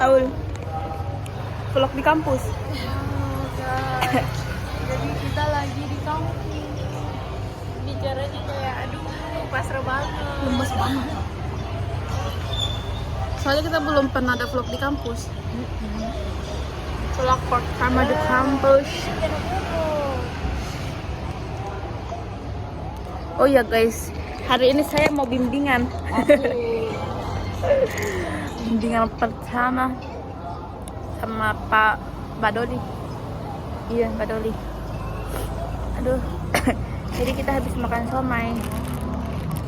Aul. Vlog di kampus. Oh, guys. Jadi kita lagi di kampus. Bicaranya kayak aduh, pasrah banget. Lemes banget. Soalnya kita belum pernah ada vlog di kampus. Vlog pertama di kampus. Oh ya guys, hari ini saya mau bimbingan. Bimbingan pertama sama Pak Badoli. Iya, Badoli. Aduh. Jadi kita habis makan somai.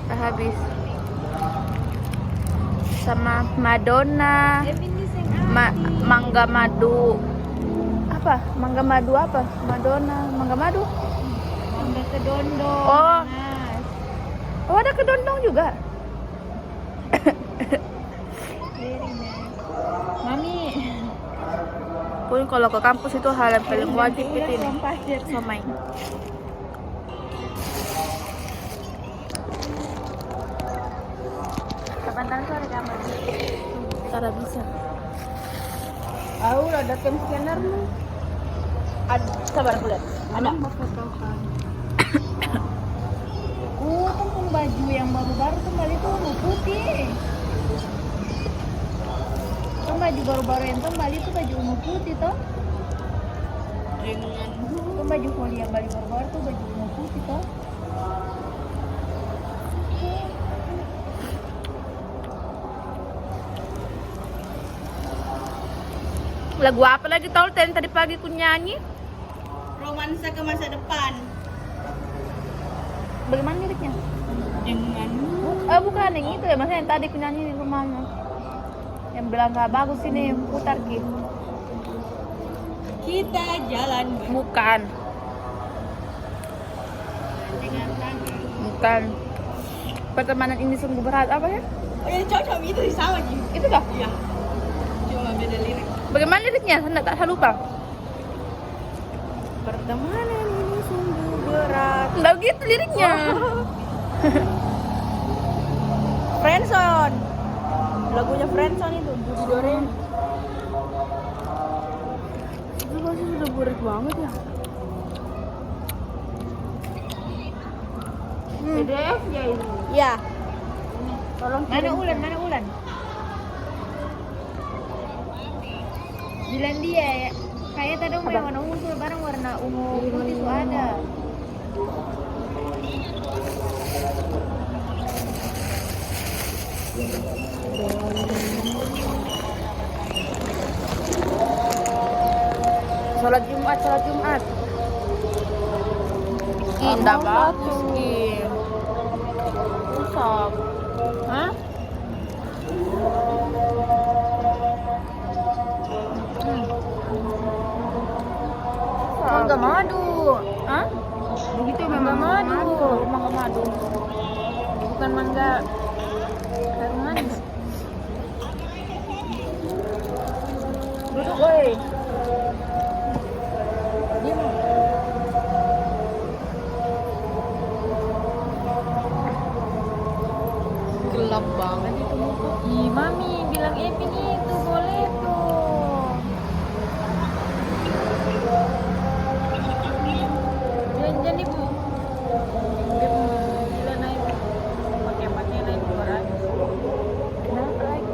Kita habis sama Madonna. Mangga madu. Apa? Mangga madu apa? Madonna, mangga madu. Mangga kedondong. Oh. Oh, ada kedondong juga. Mami. Pun kalau ke kampus itu hal yang paling wajib itu ini. Somai. Kapan sore kamar? Cara bisa. Aku ada scan scanner nih. Ada sabar bulan. Ada. Kan baju yang baru-baru tuh kembali tuh warna putih. Kan baju baru-baru yang kembali tuh baju ungu putih toh. Kan baju poli yang baru-baru tuh baju ungu putih toh. Lagu apa lagi tau Ten tadi pagi ku nyanyi? Romansa ke masa depan. Bagaimana liriknya? Dengan Bukan yang itu ya, maksudnya yang tadi ku nyanyi di rumahmu. Yang bilang gak bagus ini, putar Ki. kita jalan Bukan. dengan tangan. Bukan. Pertemanan ini sungguh berat apa ya? Oh ya cocok itu sama Ji. Itu kah? Iya. Cuma beda lirik. Bagaimana liriknya? Saya lupa. Pertemanan ini sungguh berat. Enggak gitu liriknya. Friendzone. Lagunya Friendzone itu Budi Doremi. Itu pasti sudah berat banget ya. PDF ya ini. Ya. Tolong mana Ulan, mana Ulan? Bilang dia ya. Kayak tadi yang warna ungu tuh barang warna ungu putih tuh ada. Sholat Jumat. Indah bagus, Kim. Usap. Hah? Mangga madu. Hah? Begitu Mangga memang madu. Mangga madu. bukan mangga harum manis. Duduk, woi. Diam. Gelap banget itu muka. Ih, Mami bilang Eping itu boleh tuh. Jangan Ibu. Biar gila naik. Pakai naik 200. Kenapa lagi?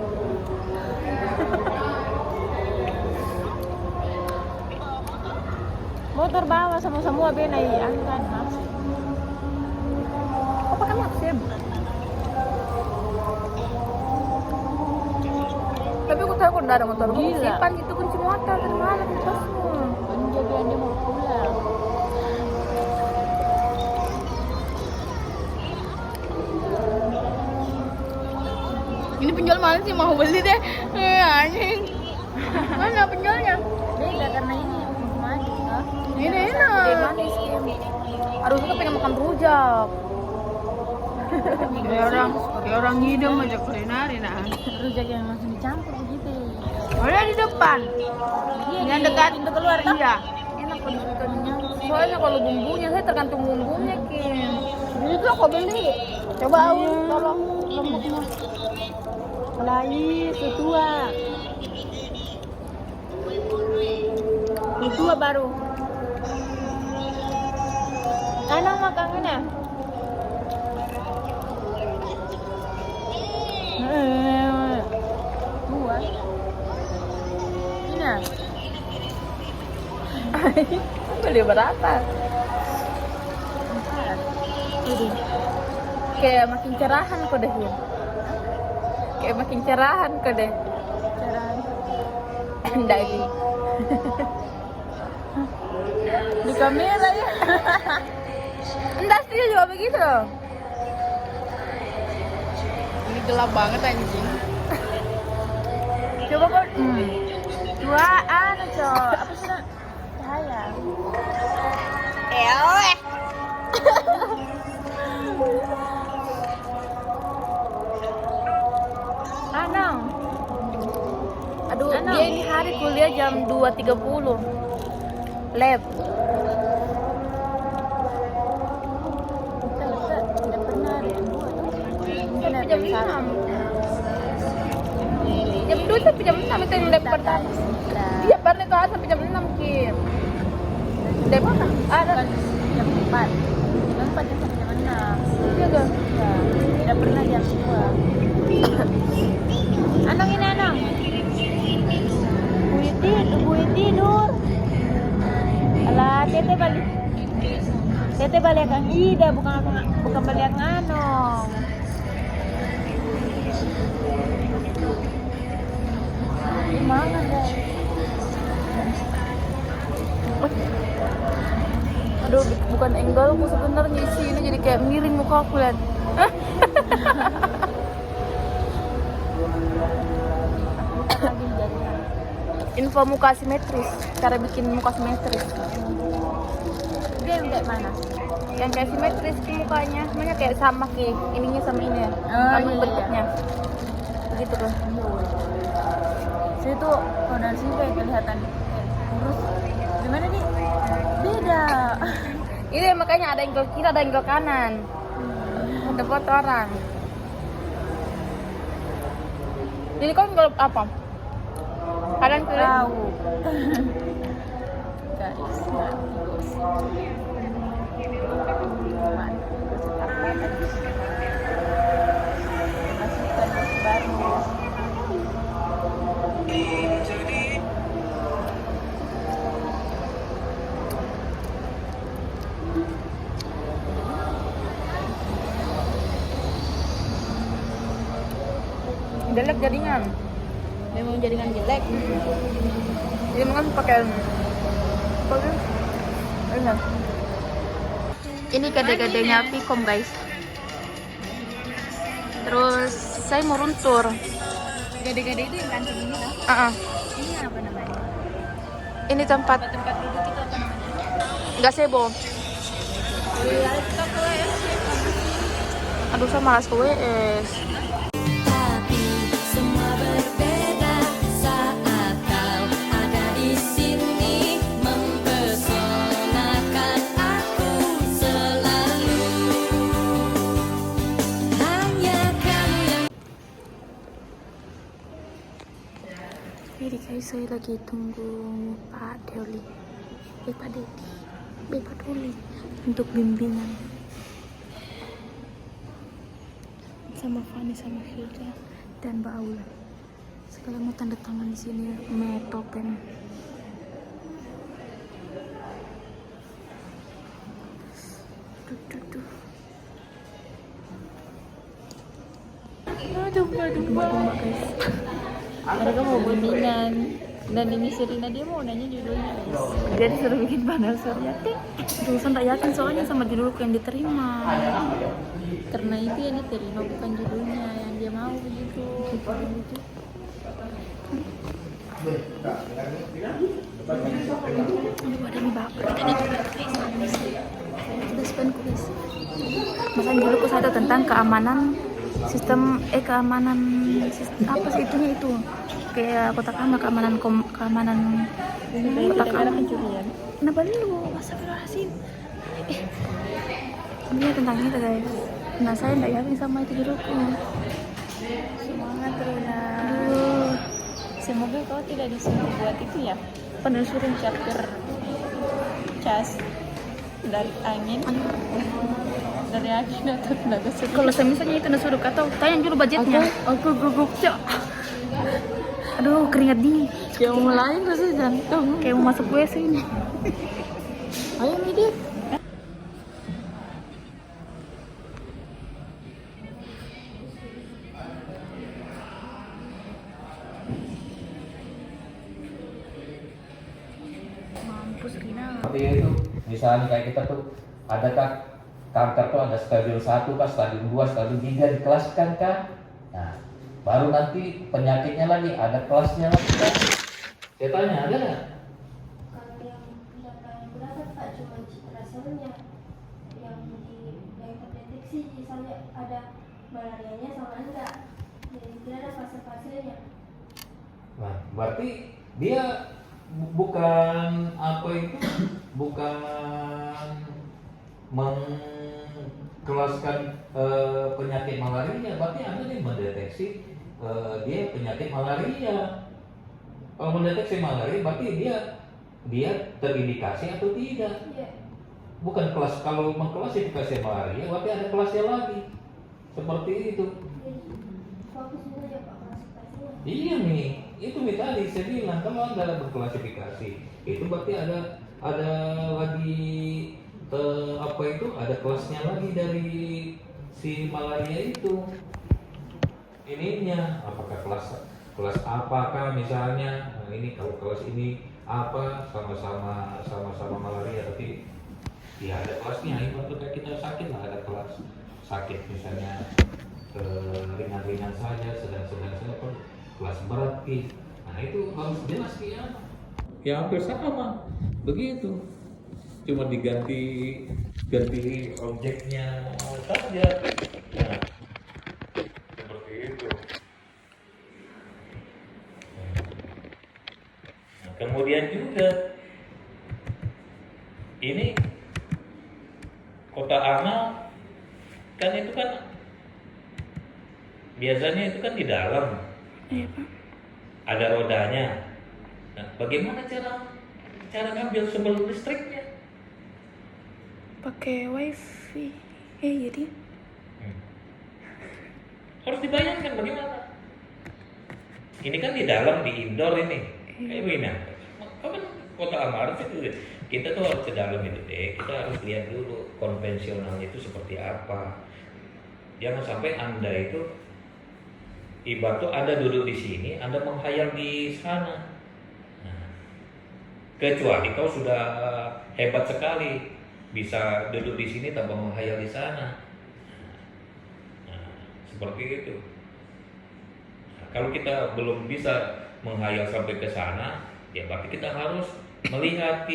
Motor bawa semua benai angkat Mas. Kok pakai Maxim? Tapi aku tahu kok nggak ada motor. Gila. Simpan itu kunci motor dari mana di tasmu? Penjagaan dia mau pulang. Ini penjual mana sih mau beli deh? Anjing. Mana penjualnya? Beda karena ini manis toh. Ini Gede enak. manis Kim. Aduh, aku pengen makan rujak. Kayak orang hidung aja kuliner nah. Rujak yang langsung dicampur begitu. Ada di depan. Iya, Yang dekat pintu keluar toh? Iya. Enak kalau ikannya. Soalnya kalau bumbunya saya tergantung bumbunya, Kim. Itu aku beli. Coba Aul, tolong lembutnya. Mulai setua. Dua baru. Anak makanannya. Dua. Ini. Beli berapa? 4. Jadi Kayak makin cerahan kok deh ya. Kayak makin cerahan kok deh. cara Daging. Di kamera ya. Enggak sih juga begitu loh. Ini gelap banget anjing. coba kok. Dua cok. Apa sih nak? Cahaya. Eleh. Anang. Aduh, Ano? dia ini hari kuliah jam 2.30. Lab. Tidak pernah ada jam 2. Sampai jam 6. Jam 2 sampai jam 6 itu yang lab pertama. Iya, pernikahan sampai jam 6, Kim. Lab apa? Ada. Jam 4. Jam 4 jam sampai jam 6. Iya kan? Ya, tidak pernah jam 2. Anang ini Anang. Bui tidur. Alah, Tete balik. Tete balik Kang Ida, bukan balik Anong. Gimana guys? Aduh, bukan angle-ku sebenarnya sih, ini jadi kayak miring muka aku lihat. Lagi jadinya. Info muka simetris, cara bikin muka simetris. Dia yang kayak mana? Yang kayak simetris ke mukanya, semuanya kayak sama ki, ininya sama ini ya. Sama iya. bentuknya. Begitu kan. Saya tuh kalau dari sini kayak kelihatan kayak kurus. Gimana nih? Beda. Ini makanya ada angle kiri, ada angle kanan. Ada foto orang. Ini kan angle apa? Kanan kiri. Tahu. Guys, bagus. Masukkan bos baru. Jelek jaringan. Memang jaringan jelek. Jadi memang pakai ini gede-gedenya Vicom guys. Terus saya mau room tour. Gede-gede itu yang kantin ini lah. Ini apa namanya? Ini tempat Tempat duduk itu apa namanya? gazebo. Kita ke WC. Aduh, saya malas ke WS. Tapi semua berbeda saat kau ada di sini, mempesonakan aku selalu. Hanya kamu yang. Jadi guys, saya lagi tunggu Pak Doli, Pak Dedi, Pak Doli untuk bimbingan. Sama Fani, sama Hilda dan Mbak Aula. Sekalian mau tanda tangan di sini, metopen. Duh. Domba guys. Mereka mau bimbingan dan ini Serina dia mau nanya judulnya guys. Dia disuruh bikin panel surya. Tuh, saya tak yakin soalnya sama judul yang diterima. Karena itu yang diterima bukan judulnya yang dia mau begitu. Aduh, ada nih baper kita nih juga guys. Sudah sepanku guys. Masalah dulu saya tahu tentang keamanan sistem apa sih itunya itu kayak kotak amal keamanan kotak amal pencurian. Kenapa lu astagfirullahaladzim ini tentang itu guys. Nah, saya nggak yakin sama itu judulku. Semangat Rina. Aduh, Semoga kau tidak disuruh buat itu ya. penelusuran. chapter cas dari angin, dari angin atau tenaga surya. Kalau misalnya itu nesuruk atau tanya dulu budgetnya. Aku gugup cok. Aduh, keringat dingin. Yang mulai rasa jantung. Kayak mau masuk WC ini. Ayo Midit. Mampus Rina. Tapi itu misalnya kayak kita tuh ada kanker tuh ada stadium 1 kah, stadium 2, stadium 3 dikelaskan kan. Nah, baru nanti penyakitnya lagi ada kelasnya lagi kan. Saya tanya ada nggak? Kalau yang paling berat kan Pak cuma citra selnya yang terdeteksi misalnya ada malarianya sama enggak, jadi tidak ada fase-fasenya. Nah, berarti dia bukan apa itu, bukan mengkelaskan penyakit malaria, berarti Anda nih mendeteksi dia penyakit malaria. Kalau mendeteksi malaria berarti dia terindikasi atau tidak. Iya. Bukan kelas, kalau mengklasifikasi malaria berarti ada kelasnya lagi. Seperti itu. Jadi fokus dulu ya Pak klasifikasinya. Iya nih, itu nih tadi saya bilang kalau Anda berklasifikasi itu berarti ada lagi apa itu, ada kelasnya lagi dari si malaria itu. Ininya apakah kelas apakah misalnya, nah ini kalau kelas ini apa, sama-sama malaria tapi ya ada kelasnya. Itu kayak kita sakit lah, ada kelas sakit misalnya ringan-ringan saja, sedang-sedang saja, kelas berat gitu. Nah itu harus jelas ya hampir sama begitu, cuma ganti objeknya saja. Nah, seperti itu. Nah, kemudian juga ini kota amal kan itu kan biasanya itu kan di dalam. Iya, Pak. Ada rodanya. Nah, bagaimana cara ngambil sumber listriknya? Pakai wifi. Jadi Harus dibayangkan bagaimana. Ini kan di dalam, di indoor ini. Kayak begini. Kan kota Amarat itu kita tuh harus ke dalam itu deh. Kita harus lihat dulu konvensionalnya itu seperti apa. Jangan sampai Anda itu ibarat tuh Anda duduk di sini, Anda menghayal di sana. Nah, kecuali kau sudah hebat sekali, bisa duduk di sini tanpa menghayal di sana. Nah, seperti itu. Nah, kalau kita belum bisa menghayal sampai ke sana, ya berarti kita harus melihat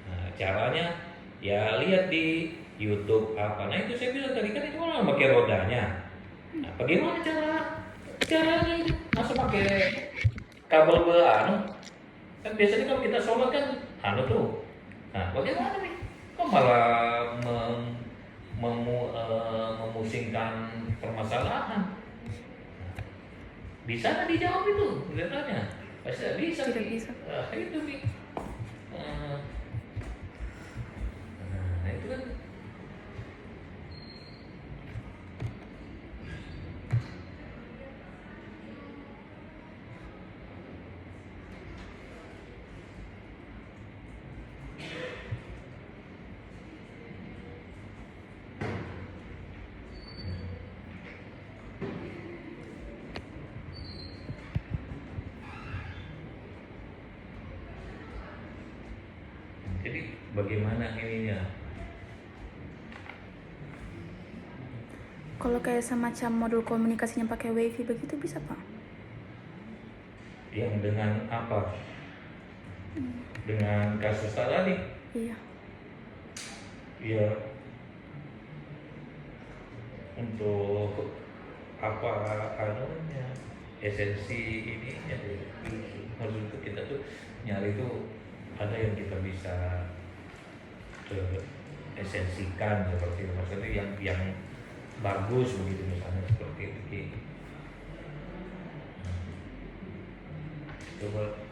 nah, caranya ya lihat di YouTube apa. Nah itu saya bilang tadi kan itu orang pakai rodanya. Nah, bagaimana caranya itu? Masa pakai kabel kan biasanya kalau kita sholat kan tuh. Nah bagaimana nih? Kok malah memusingkan permasalahan? Bisa nggak dijawab itu? Katanya pasti tidak bisa. Tidak bisa. Itu nih. Nah itu kan. Jadi bagaimana ininya? kalau kayak semacam modul komunikasinya pakai wifi begitu bisa, Pak? Yang dengan apa? Dengan kasus tadi? Iya. Ya. Untuk apa anunya? Esensi ini maksud kita tuh nyari tuh ada yang kita bisa esensikan seperti itu, maksudnya yang bagus begitu misalnya seperti itu. Coba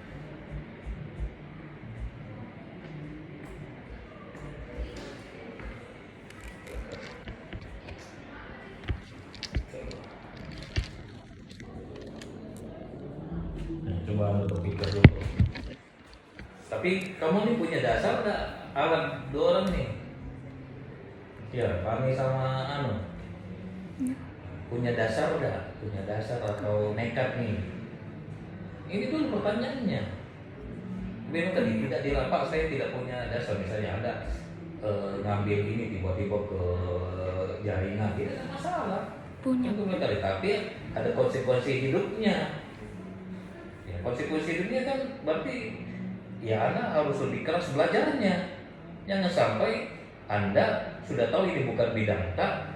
Coba Anda berpikir dulu. Tapi kamu nih punya dasar nggak alat dua orang nih? Ya, kami sama Anu. Punya dasar nggak? Punya dasar atau nekat nih? Ini dulu pertanyaannya. Memang tadi tidak di lapak saya tidak punya dasar, misalnya ada ngambil ini tiba-tiba ke jaringan, tidak ada masalah. Punya. Itu tadi, tapi ada konsekuensi hidupnya. Ya, konsekuensi hidupnya kan berarti ya Anda harus lebih keras belajarnya. Jangan sampai Anda sudah tahu ini bukan bidang tak,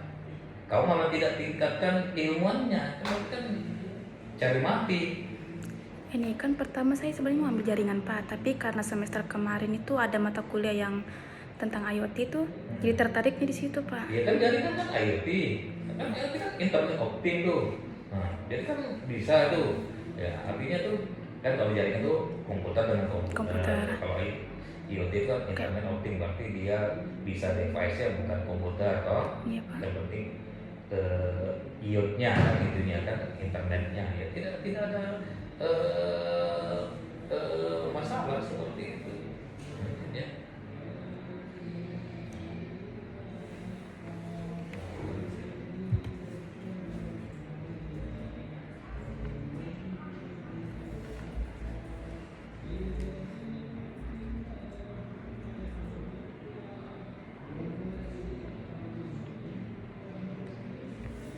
kau malah tidak tingkatkan ilmuannya, kan cari mati. Ini kan pertama saya sebenarnya mau ambil jaringan Pak, tapi karena semester kemarin itu ada mata kuliah yang tentang IoT itu, jadi tertariknya di situ Pak. Ya kan jaringan kan IoT, kan IoT kan internet optim tuh. Nah, jadi kan bisa tuh. Ya artinya tuh kan kalau jaringan tuh komputer dengan komputer. Kalau IoT itu kan internet optim, berarti dia bisa device-nya bukan komputer, toh. Iya Pak. Yang penting IoT-nya kan itunya kan internetnya, ya tidak ada masalah seperti itu. Ya.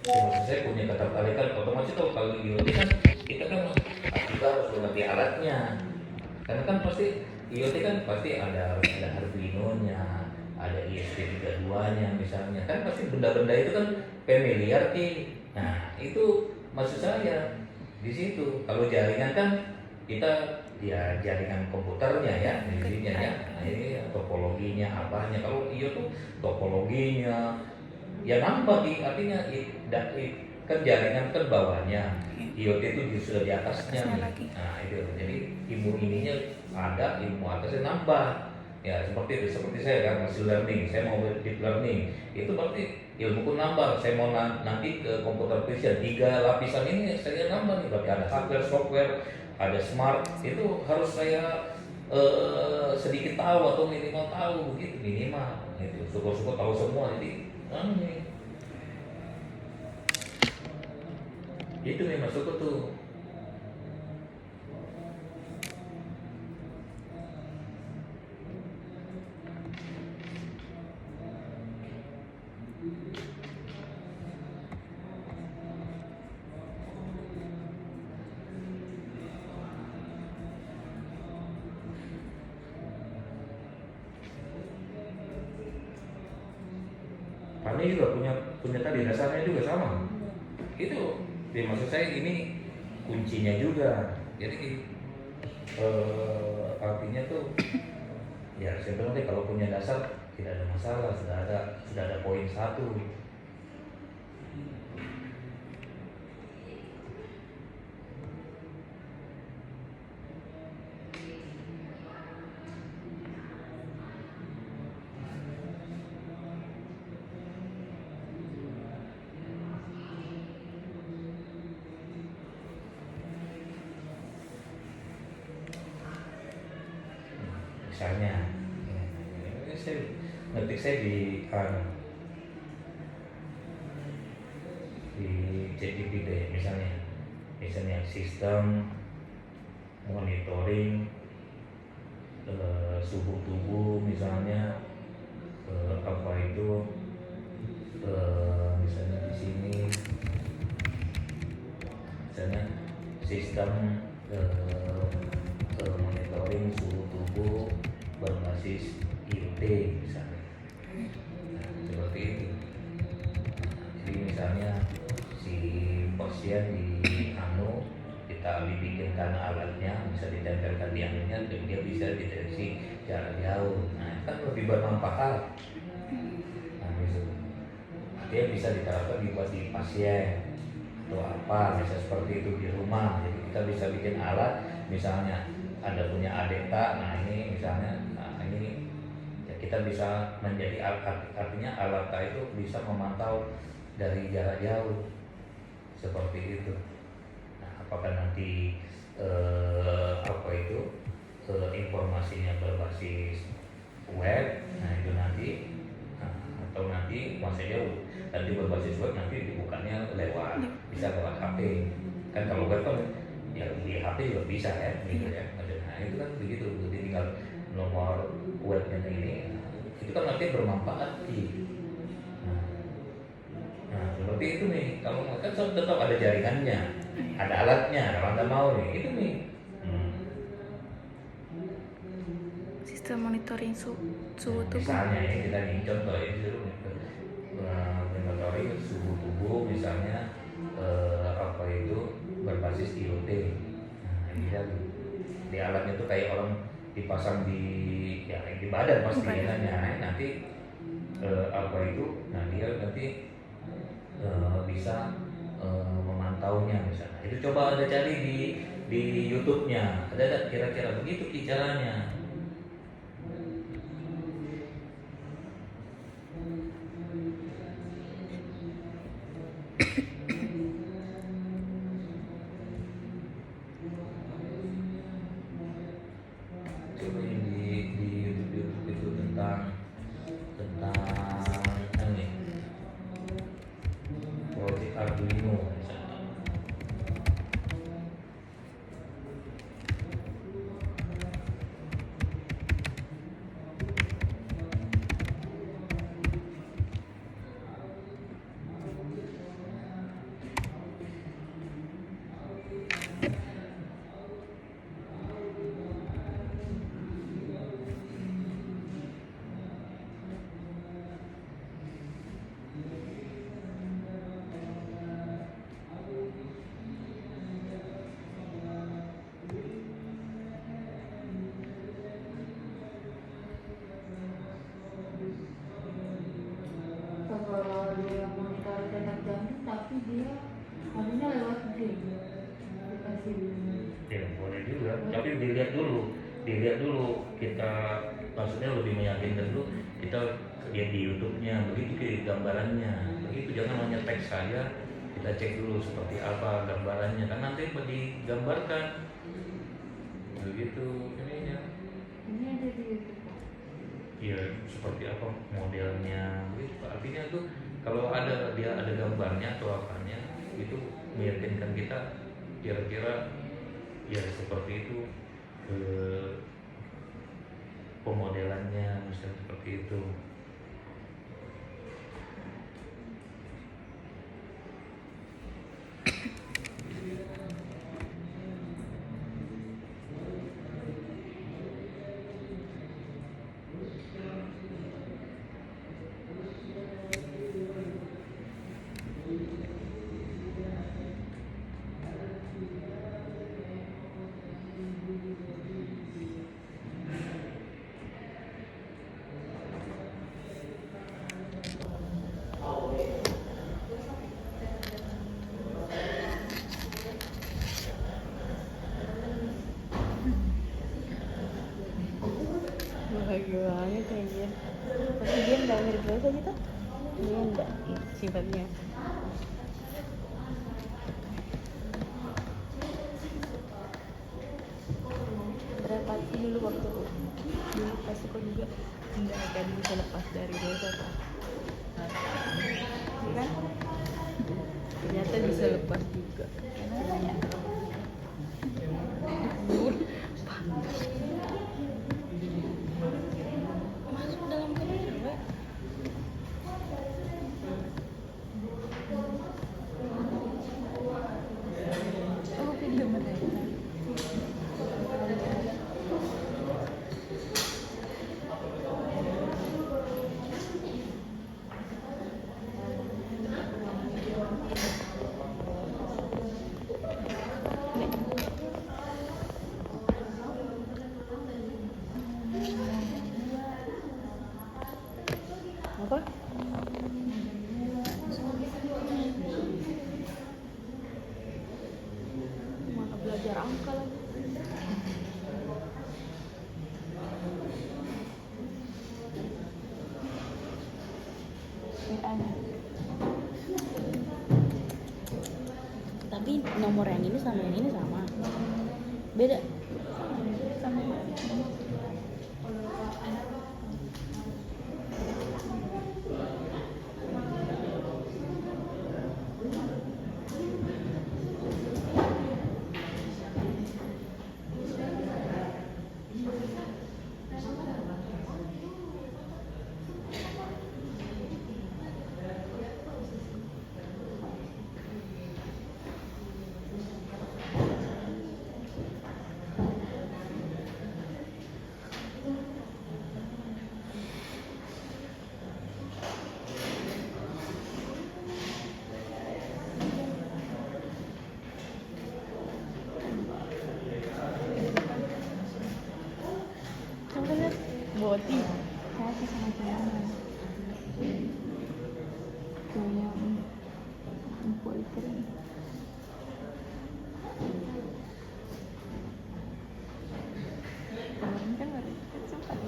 Maksud saya punya ketertarikan otomatis tuh kalau IoT kan kita kan juga harus mengerti alatnya, karena kan pasti IoT kan pasti ada Arduino-nya, ada ESP32-nya misalnya, kan pasti benda-benda itu kan familiar Ki. Nah itu maksud saya di situ. Kalau jaringan kan kita ya jaringan komputernya ya, intinya ya. Nah, ini topologinya apanya. Kalau IoT tuh topologinya ya nambah artinya kan jaringan kan bawahnya, IoT itu sudah di atasnya nih. Nah itu jadi ilmu ininya ada, ilmu atasnya nambah ya, seperti saya kan machine learning, saya mau deep learning, itu berarti ilmuku nambah. Saya mau nanti ke computer vision, 3 lapisan ini saya nambah nih, berarti ada hardware, software, ada smart, itu harus saya sedikit tahu atau minimal tahu begitu, minimal itu. Syukur-syukur tahu semua, jadi itu memang syukur tuh. Kami juga punya tadi dasarnya juga sama. Itu maksud saya ini kuncinya juga. Jadi artinya tuh ya sebenarnya kalau punya dasar tidak ada masalah, sudah ada poin 1. Misalnya ngetik saya di ChatGPT misalnya sistem monitoring suhu tubuh misalnya, apa itu misalnya di sini misalnya sistem monitoring suhu tubuh berbasis IoT misalnya. Nah, seperti itu. Jadi misalnya si pasien di kita dibikinkan alatnya, bisa ditempelkan di anunya dan dia bisa deteksi jarak jauh. Nah kan lebih bermanfaat. Nah itu dia bisa diterapkan di pasien atau apa, bisa seperti itu di rumah. Jadi kita bisa bikin alat, misalnya Anda punya adekta, nah ini misalnya, nah ini ya kita bisa menjadi artinya alat itu bisa memantau dari jarak jauh seperti itu. Nah, apakah nanti informasinya berbasis web, nah itu nanti atau nanti maksudnya nanti berbasis web nanti dibukanya lewat bisa lewat HP kan, kalau web kan ya di HP juga bisa ya gitu ya. Nah itu kan begitu, jadi tinggal nomor webnya ini itu kan nanti bermanfaat gitu. Nah seperti itu nih, kalau kan tetap ada jaringannya, ada alatnya, kalau Anda mau nih itu nih. Sistem monitoring suhu tubuh. Misalnya ya kita nih contoh ini dulu monitoring suhu tubuh misalnya apa itu berbasis IoT. Nah ini kan di alatnya tuh kayak orang dipasang di ya di badan pasti ya, nanti apa itu, nah dia nanti bisa memantaunya misalnya. Itu coba Anda cari di YouTube-nya, ada kira-kira begitu caranya. Coba yang di YouTube itu tentang ini project Arduino misalnya. Kalau dia monitor detak jantung tapi dia anunya lewat game dikasih Ya boleh juga, tapi dilihat dulu kita, maksudnya lebih meyakinkan dulu kita lihat di YouTube-nya begitu ke gambarannya begitu, jangan hanya teks saja, kita cek dulu seperti apa gambarannya kan nanti digambarkan begitu ininya. ini ada di YouTube. Ya seperti apa modelnya begitu, artinya tuh kalau dia ada gambarnya atau apanya itu meyakinkan kita kira-kira ya seperti itu pemodelannya misalnya seperti itu. Bahagia banget anjir. Tapi dia nggak mirip biasa gitu. Dia nggak sifatnya. Berapa sih dulu waktu pas aku juga nggak akan bisa lepas dari dosa kan? Kan? Ternyata bisa lepas juga. Masuk dalam kamera. Oh, video mana? Apa? Mana belajar angka lagi? Tapi nomor yang ini sama yang ini sama. Beda. sama boti saya sama ceweknya ceweknya empuk kering kemarin kan baru sempat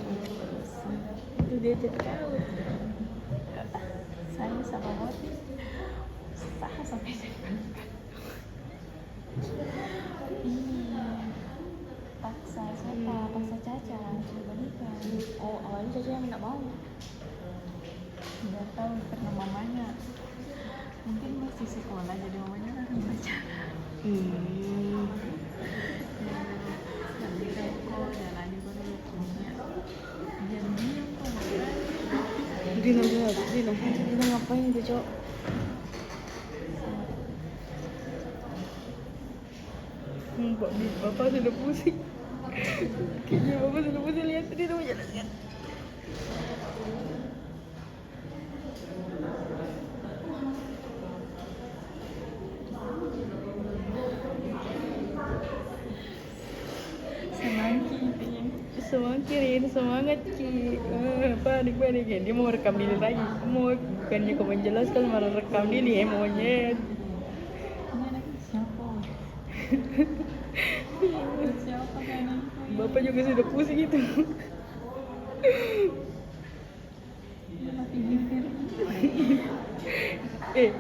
itu dia cakap saya sama boti sah sampai sekarang paksa siapa? Paksa Caca coba nikah. Oh awalnya Caca yang nggak mau, nggak tahu karena mamanya mungkin masih sekolah jadi mamanya kan pacaran. Dan dia kok jalani baru punya diam kok Dina ngapain tuh cok? Bapak sudah pusing. Kayaknya bapak sudah pusing lihat tadi tuh jalan. Semangat Ki. Panik dia mau rekam diri lagi. Mau bukannya kau menjelaskan malah rekam diri monyet. Ini anaknya siapa? Siapa kan? Bapak juga sudah pusing itu. Mati gifir.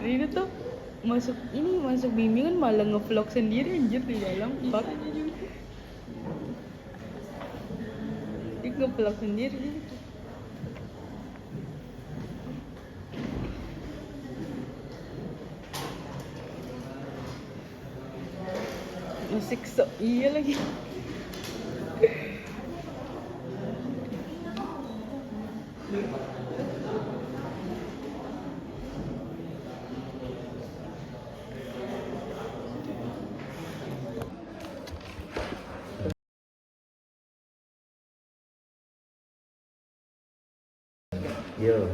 Rina tuh masuk bimbingan malah ngevlog sendiri anjir di dalam bak. Dia ngevlog sendiri. Musik iya lagi. Yo,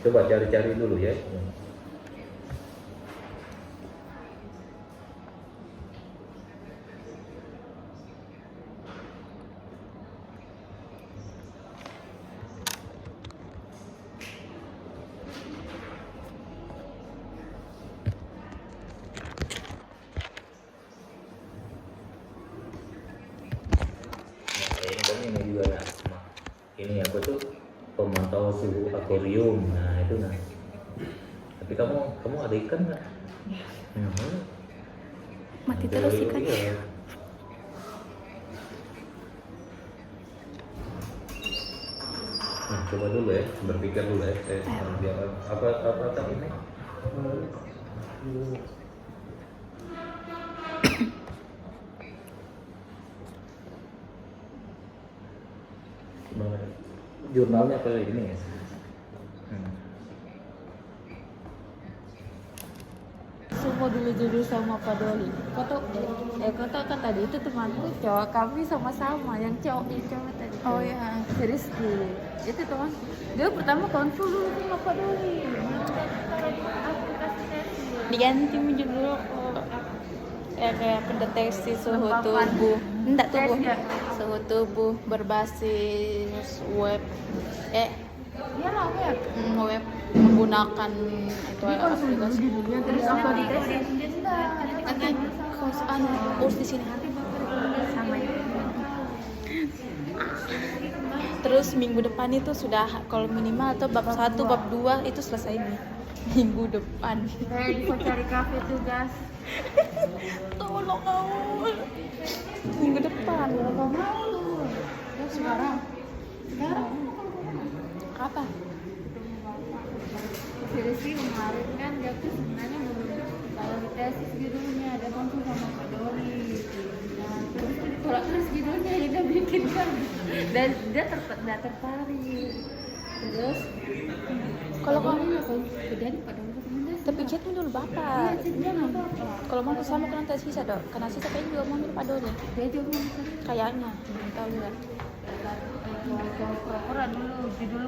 coba cari-cari dulu ya. Ini juga nah, ini apa tuh pemantau suhu akuarium. Nah itu nah. Tapi kamu ada ikan nggak? Mati terus ikan. Iya. Nah coba dulu ya, berpikir dulu ya. Biar apa ini? Jurnalnya apa ini ya? Semua dulu judul sama Pak Doli. Kau tau kan tadi itu temanku cowok, kami sama-sama yang cowok tadi. Oh iya. Rizky. Itu teman. Dia pertama konsul dulu sama Pak Doli. Diganti judul kayak pendeteksi suhu tubuh. Enggak tubuh. Suhu tubuh berbasis web. Iyalah web. Web menggunakan itu aplikasi. Terus apa di tes? Kurs di sini. Sama itu. Terus minggu depan itu sudah kalau minimal atau bab 1, bab 2 itu selesai nih. Minggu depan. Saya bisa cari kafe tugas. Tolong kamu. Minggu depan. Mau lu. Ya sekarang. Apa? Jadi sih kemarin kan dia tuh sebenarnya belum kalau di tesis judulnya ada konsul sama Kak Dori. Nah terus tuh ditolak terus judulnya ya dia bikin kan dan dia tertarik. Terus Kalau kamu jadi pada rekomendasi. tapi chatnya dulu bapak. Iya, chatnya nggak apa-apa. Kalau mau sama kan nanti sisa dok. Karena sisa kayaknya juga mau mirip Ado deh. Dia juga mau Kayaknya. Tahu nggak? kalau dulu judul